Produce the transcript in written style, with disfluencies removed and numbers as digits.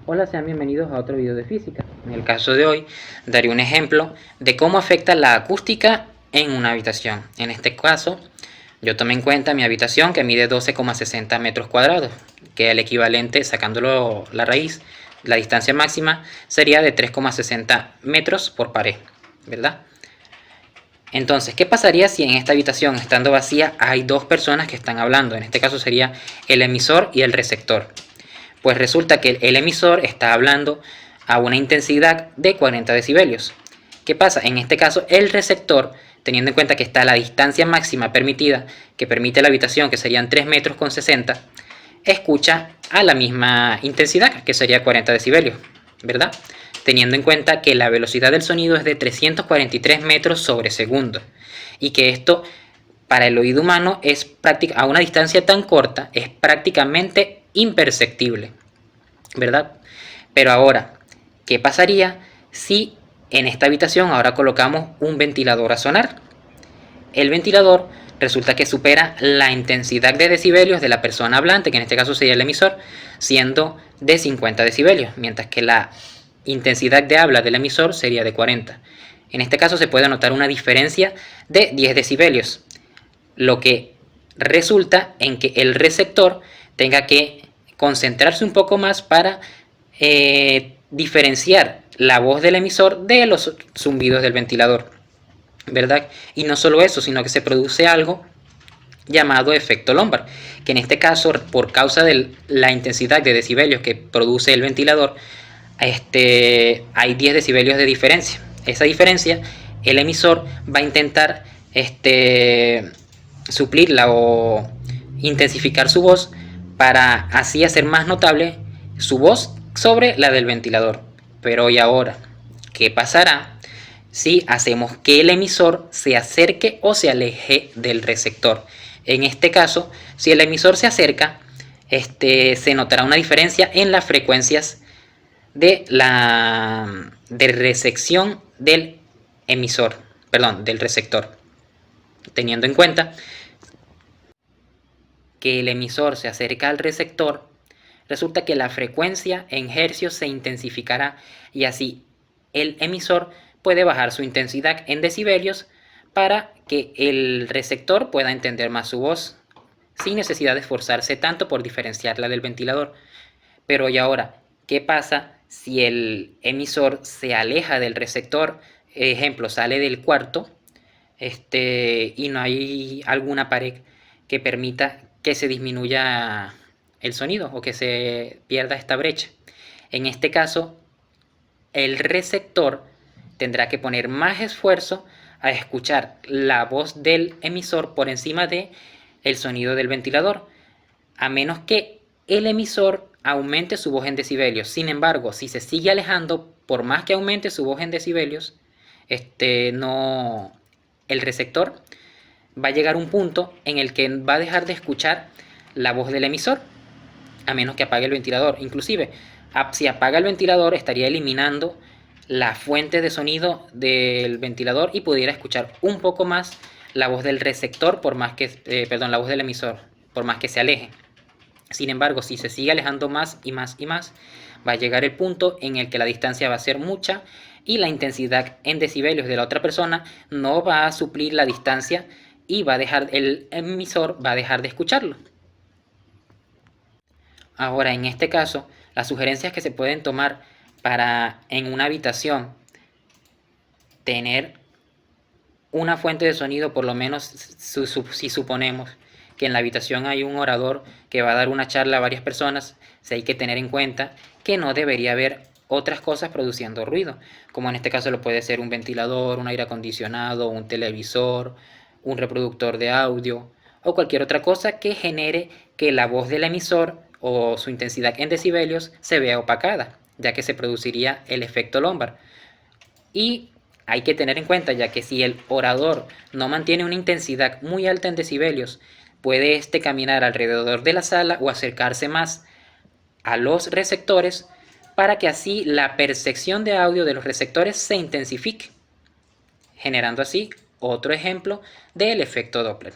Hola, sean bienvenidos a otro video de física. En el caso de hoy, daré un ejemplo de cómo afecta la acústica en una habitación. En este caso, yo tomé en cuenta mi habitación que mide 12,60 metros cuadrados, que el equivalente, sacándolo la raíz, la distancia máxima sería de 3,60 metros por pared, ¿verdad? Entonces, ¿qué pasaría si en esta habitación, estando vacía, hay dos personas que están hablando? En este caso sería el emisor y el receptor. Pues resulta que el emisor está hablando a una intensidad de 40 decibelios. ¿Qué pasa? En este caso, el receptor, teniendo en cuenta que está la distancia máxima permitida, que permite la habitación, que serían 3 metros con 60, escucha a la misma intensidad, que sería 40 decibelios, ¿verdad? Teniendo en cuenta que la velocidad del sonido es de 343 metros sobre segundo, y que esto para el oído humano es a una distancia tan corta es prácticamente imperceptible, ¿verdad? Pero ahora, ¿qué pasaría si en esta habitación ahora colocamos un ventilador a sonar? El ventilador resulta que supera la intensidad de decibelios de la persona hablante, que en este caso sería el emisor, siendo de 50 decibelios, mientras que la intensidad de habla del emisor sería de 40. En este caso se puede notar una diferencia de 10 decibelios, lo que resulta en que el receptor tenga que concentrarse un poco más para diferenciar la voz del emisor de los zumbidos del ventilador, ¿verdad? Y no solo eso, sino que se produce algo llamado efecto Lombard, que en este caso, por causa de la intensidad de decibelios que produce el ventilador, hay 10 decibelios de diferencia. Esa diferencia, el emisor va a intentar suplirla o intensificar su voz para así hacer más notable su voz sobre la del ventilador. Pero ¿y ahora? ¿Qué pasará si hacemos que el emisor se acerque o se aleje del receptor? En este caso, si el emisor se acerca, se notará una diferencia en las frecuencias de recepción del emisor, perdón, del receptor, teniendo en cuenta que el emisor se acerca al receptor, resulta que la frecuencia en hercios se intensificará y así el emisor puede bajar su intensidad en decibelios para que el receptor pueda entender más su voz sin necesidad de esforzarse tanto por diferenciarla del ventilador. Pero y ahora, ¿qué pasa si el emisor se aleja del receptor? Ejemplo, sale del cuarto y no hay alguna pared que permita que se disminuya el sonido o que se pierda esta brecha. En este caso, el receptor tendrá que poner más esfuerzo a escuchar la voz del emisor por encima de el sonido del ventilador, a menos que el emisor aumente su voz en decibelios. Sin embargo, si se sigue alejando, por más que aumente su voz en decibelios, el receptor va a llegar a un punto en el que va a dejar de escuchar la voz del emisor, a menos que apague el ventilador. Inclusive, si apaga el ventilador, estaría eliminando la fuente de sonido del ventilador y pudiera escuchar un poco más la voz del receptor, la voz del emisor, por más que se aleje. Sin embargo, si se sigue alejando más y más y más, va a llegar el punto en el que la distancia va a ser mucha y la intensidad en decibelios de la otra persona no va a suplir la distancia y el emisor va a dejar de escucharlo. Ahora, en este caso, las sugerencias que se pueden tomar para en una habitación tener una fuente de sonido, por lo menos si suponemos que en la habitación hay un orador que va a dar una charla a varias personas, hay que tener en cuenta que no debería haber otras cosas produciendo ruido, como en este caso lo puede ser un ventilador, un aire acondicionado, un televisor, un reproductor de audio o cualquier otra cosa que genere que la voz del emisor o su intensidad en decibelios se vea opacada, ya que se produciría el efecto Lombard. Y hay que tener en cuenta, ya que si el orador no mantiene una intensidad muy alta en decibelios, puede caminar alrededor de la sala o acercarse más a los receptores para que así la percepción de audio de los receptores se intensifique, generando así otro ejemplo del efecto Doppler.